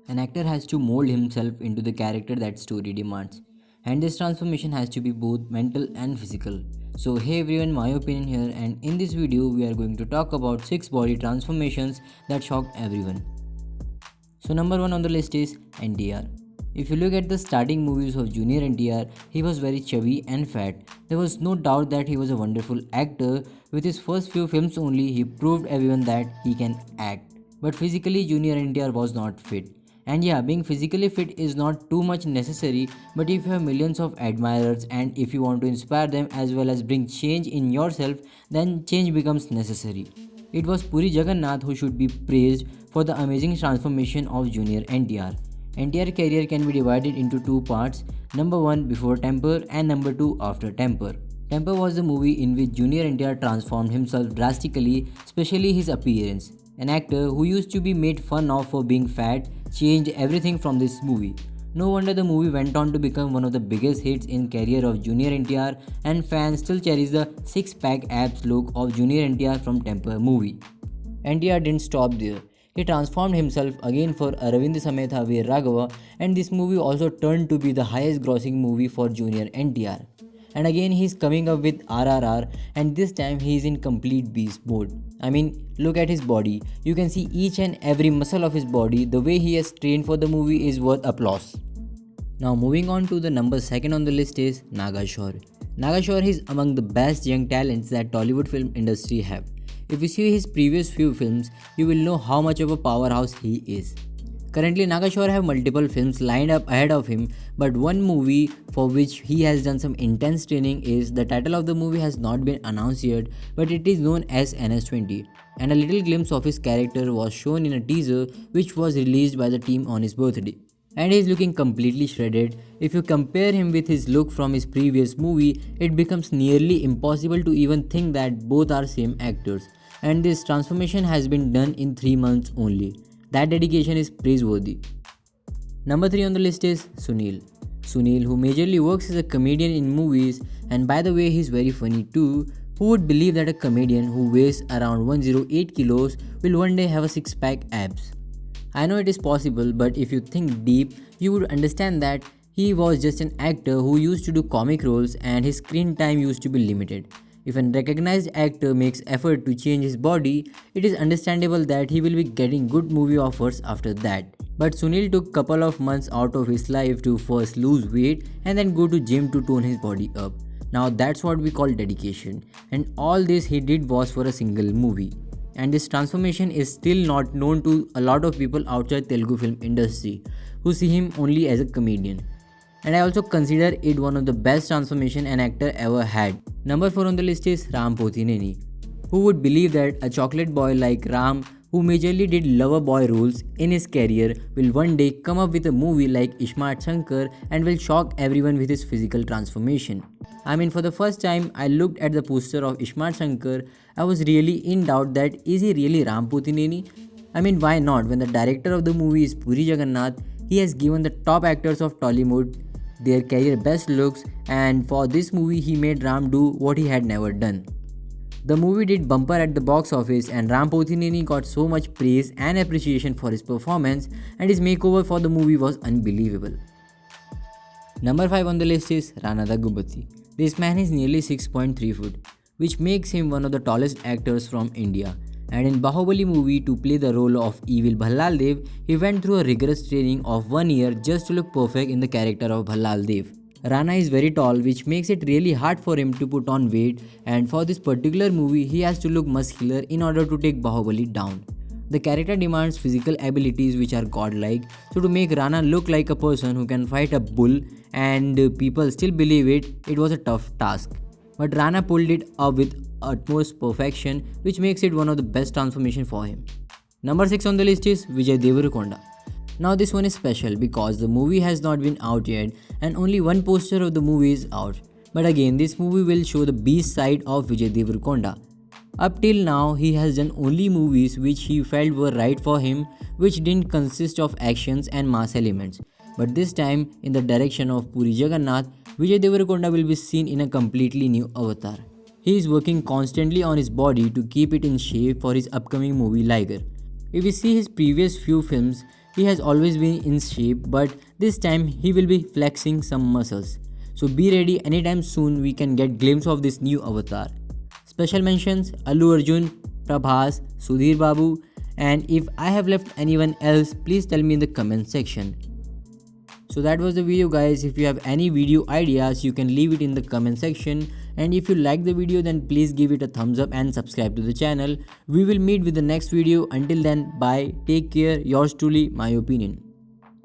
An actor has to mold himself into the character that story demands, and this transformation has to be both mental and physical. So hey everyone, my opinion here, and in this video we are going to talk about 6 body transformations that shocked everyone. So number 1 on the list is NTR. If you look at the starting movies of Junior NTR, he was very chubby and fat. There was no doubt that he was a wonderful actor. With his first few films only, he proved everyone that he can act. But physically, Junior NTR was not fit. And yeah, being physically fit is not too much necessary, but if you have millions of admirers and if you want to inspire them as well as bring change in yourself, then change becomes necessary. It was Puri Jagannath who should be praised for the amazing transformation of Junior NTR. NTR career can be divided into two parts, number 1 before Temper and number 2 after Temper. Temper was the movie in which Junior NTR transformed himself drastically, especially his appearance. An actor who used to be made fun of for being fat changed everything from this movie. No wonder the movie went on to become one of the biggest hits in career of Junior NTR, and fans still cherish the six-pack abs look of Junior NTR from Temper movie. NTR didn't stop there. He transformed himself again for Aravind Sametha Veer Raghava, and this movie also turned to be the highest grossing movie for Junior NTR. And again he is coming up with RRR, and this time he is in complete beast mode. I mean, look at his body. You can see each and every muscle of his body. The way he has trained for the movie is worth applause. Now moving on to the number 2nd on the list is Naga Shore. Naga Shore is among the best young talents that Tollywood film industry have. If you see his previous few films, you will know how much of a powerhouse he is. Currently, Naga Shore have multiple films lined up ahead of him, but one movie for which he has done some intense training is the title of the movie has not been announced yet, but it is known as NS20. And a little glimpse of his character was shown in a teaser which was released by the team on his birthday. And he is looking completely shredded. If you compare him with his look from his previous movie, it becomes nearly impossible to even think that both are same actors. And this transformation has been done in 3 months only. That dedication is praiseworthy. Number 3 on the list is Sunil. Sunil, who majorly works as a comedian in movies, and by the way, he's very funny too. Who would believe that a comedian who weighs around 108 kilos will one day have a six-pack abs? I know it is possible, but if you think deep, you would understand that he was just an actor who used to do comic roles and his screen time used to be limited. If a recognized actor makes effort to change his body, it is understandable that he will be getting good movie offers after that. But Sunil took couple of months out of his life to first lose weight and then go to gym to tone his body up. Now that's what we call dedication, and all this he did was for a single movie. And this transformation is still not known to a lot of people outside Telugu film industry who see him only as a comedian. And I also consider it one of the best transformation an actor ever had. Number 4 on the list is Ram Pothineni. Who would believe that a chocolate boy like Ram, who majorly did lover boy roles in his career, will one day come up with a movie like Ishmat Shankar and will shock everyone with his physical transformation. I mean, for the first time I looked at the poster of Ishmat Shankar, I was really in doubt that is he really Ram Pothineni? I mean, why not? When the director of the movie is Puri Jagannath, he has given the top actors of Tollywood their career best looks, and for this movie he made Ram do what he had never done. The movie did bumper at the box office, and Ram Pothineni got so much praise and appreciation for his performance, and his makeover for the movie was unbelievable. Number 5 on the list is Rana Daggubati. This man is nearly 6.3 foot, which makes him one of the tallest actors from India. And in Bahubali movie, to play the role of evil Bhallal Dev, he went through a rigorous training of 1 year just to look perfect in the character of Bhallal Dev. Rana is very tall, which makes it really hard for him to put on weight, and for this particular movie he has to look muscular in order to take Bahubali down. The character demands physical abilities which are godlike, so to make Rana look like a person who can fight a bull and people still believe it, it was a tough task. But Rana pulled it up with utmost perfection, which makes it one of the best transformation for him. Number 6 on the list is Vijay Deverakonda. Now this one is special because the movie has not been out yet and only one poster of the movie is out. But again, this movie will show the beast side of Vijay Deverakonda. Up till now, he has done only movies which he felt were right for him, which didn't consist of actions and mass elements. But this time, in the direction of Puri Jagannath, Vijay Deverakonda will be seen in a completely new avatar. He is working constantly on his body to keep it in shape for his upcoming movie Liger. If we see his previous few films, He has always been in shape, but this time he will be flexing some muscles. So be ready, anytime soon we can get glimpse of this new avatar. Special mentions Allu Arjun, Prabhas, Sudhir Babu, and if I have left anyone else, please tell me in the comment section. So that was the video guys. If you have any video ideas, you can leave it in the comment section, and if you like the video then please give it a thumbs up and subscribe to the channel. We will meet with the next video. Until then, bye, take care, yours truly, My Opinion.